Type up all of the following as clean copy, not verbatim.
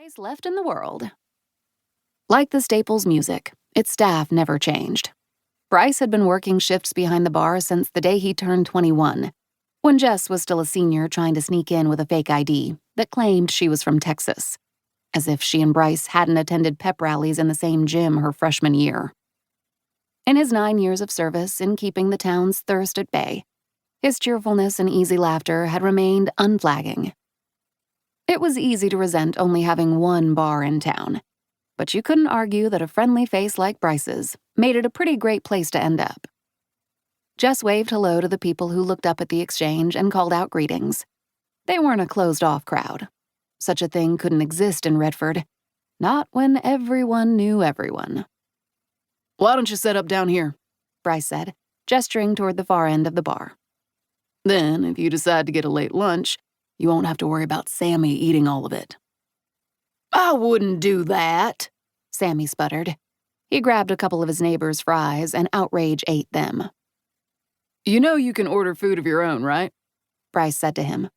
place left in the world. Like the Staples music, its staff never changed. Bryce had been working shifts behind the bar since the day he turned 21, when Jess was still a senior trying to sneak in with a fake ID that claimed she was from Texas, as if she and Bryce hadn't attended pep rallies in the same gym her freshman year. In his 9 years of service in keeping the town's thirst at bay, his cheerfulness and easy laughter had remained unflagging. It was easy to resent only having one bar in town, but you couldn't argue that a friendly face like Bryce's made it a pretty great place to end up. Jess waved hello to the people who looked up at the exchange and called out greetings. They weren't a closed-off crowd. Such a thing couldn't exist in Redford, not when everyone knew everyone. "Why don't you set up down here?" Bryce said, gesturing toward the far end of the bar. "Then, if you decide to get a late lunch, you won't have to worry about Sammy eating all of it." "I wouldn't do that," Sammy sputtered. He grabbed a couple of his neighbor's fries and outrage ate them. "You know you can order food of your own, right?" Bryce said to him.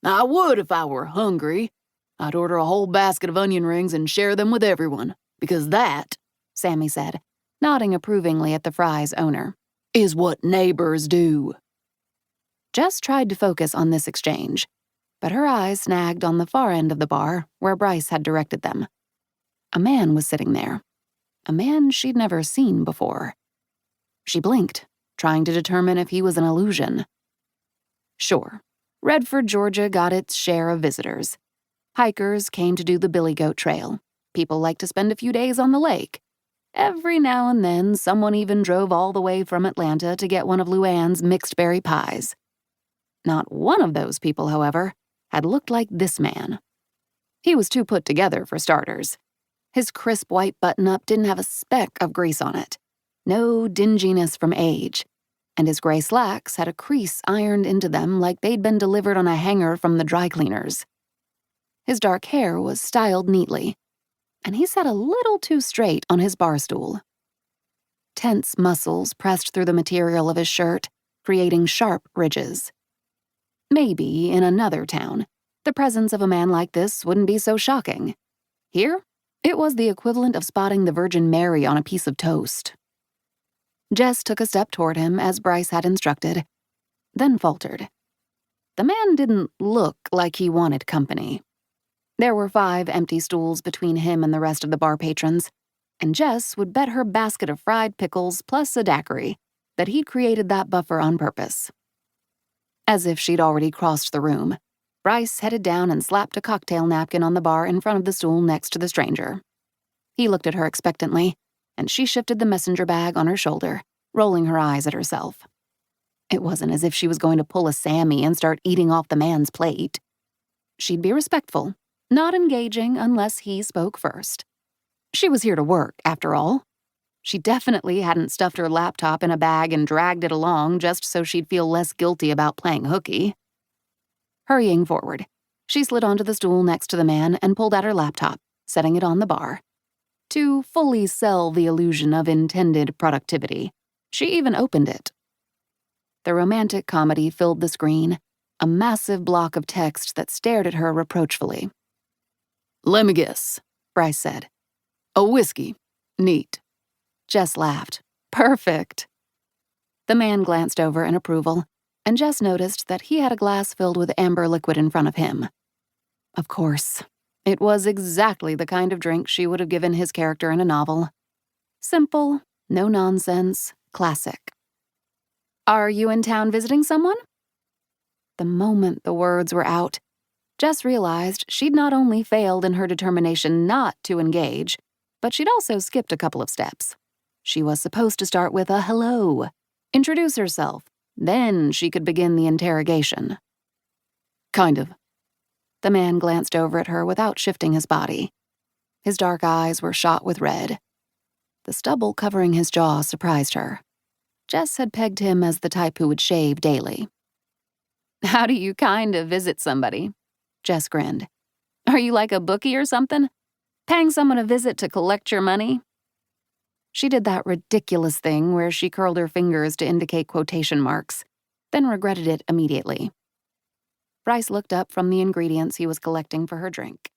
"I would if I were hungry. I'd order a whole basket of onion rings and share them with everyone, because that," Sammy said, nodding approvingly at the fries owner, "is what neighbors do." Jess tried to focus on this exchange, but her eyes snagged on the far end of the bar where Bryce had directed them. A man was sitting there. A man she'd never seen before. She blinked, trying to determine if he was an illusion. Sure, Redford, Georgia got its share of visitors. Hikers came to do the Billy Goat Trail. People liked to spend a few days on the lake. Every now and then, someone even drove all the way from Atlanta to get one of Luann's mixed berry pies. Not one of those people, however, had looked like this man. He was too put together, for starters. His crisp white button-up didn't have a speck of grease on it. No dinginess from age. And his gray slacks had a crease ironed into them like they'd been delivered on a hanger from the dry cleaners. His dark hair was styled neatly, and he sat a little too straight on his bar stool. Tense muscles pressed through the material of his shirt, creating sharp ridges. Maybe in another town, the presence of a man like this wouldn't be so shocking. Here, it was the equivalent of spotting the Virgin Mary on a piece of toast. Jess took a step toward him as Bryce had instructed, then faltered. The man didn't look like he wanted company. There were 5 empty stools between him and the rest of the bar patrons, and Jess would bet her basket of fried pickles plus a daiquiri that he'd created that buffer on purpose. As if she'd already crossed the room, Bryce headed down and slapped a cocktail napkin on the bar in front of the stool next to the stranger. He looked at her expectantly, and she shifted the messenger bag on her shoulder, rolling her eyes at herself. It wasn't as if she was going to pull a Sammy and start eating off the man's plate. She'd be respectful, not engaging unless he spoke first. She was here to work, after all. She definitely hadn't stuffed her laptop in a bag and dragged it along just so she'd feel less guilty about playing hooky. Hurrying forward, she slid onto the stool next to the man and pulled out her laptop, setting it on the bar. To fully sell the illusion of intended productivity, she even opened it. The romantic comedy filled the screen, a massive block of text that stared at her reproachfully. "Let me guess," Bryce said. "A whiskey. Neat." Jess laughed. Perfect. The man glanced over in approval, and Jess noticed that he had a glass filled with amber liquid in front of him. Of course, it was exactly the kind of drink she would have given his character in a novel. Simple, no nonsense, classic. "Are you in town visiting someone?" The moment the words were out, Jess realized she'd not only failed in her determination not to engage, but she'd also skipped a couple of steps. She was supposed to start with a hello, introduce herself, then she could begin the interrogation. "Kind of." The man glanced over at her without shifting his body. His dark eyes were shot with red. The stubble covering his jaw surprised her. Jess had pegged him as the type who would shave daily. "How do you kind of visit somebody?" Jess grinned. "Are you like a bookie or something? Paying someone a visit to collect your money?" She did that ridiculous thing where she curled her fingers to indicate quotation marks, then regretted it immediately. Bryce looked up from the ingredients he was collecting for her drink.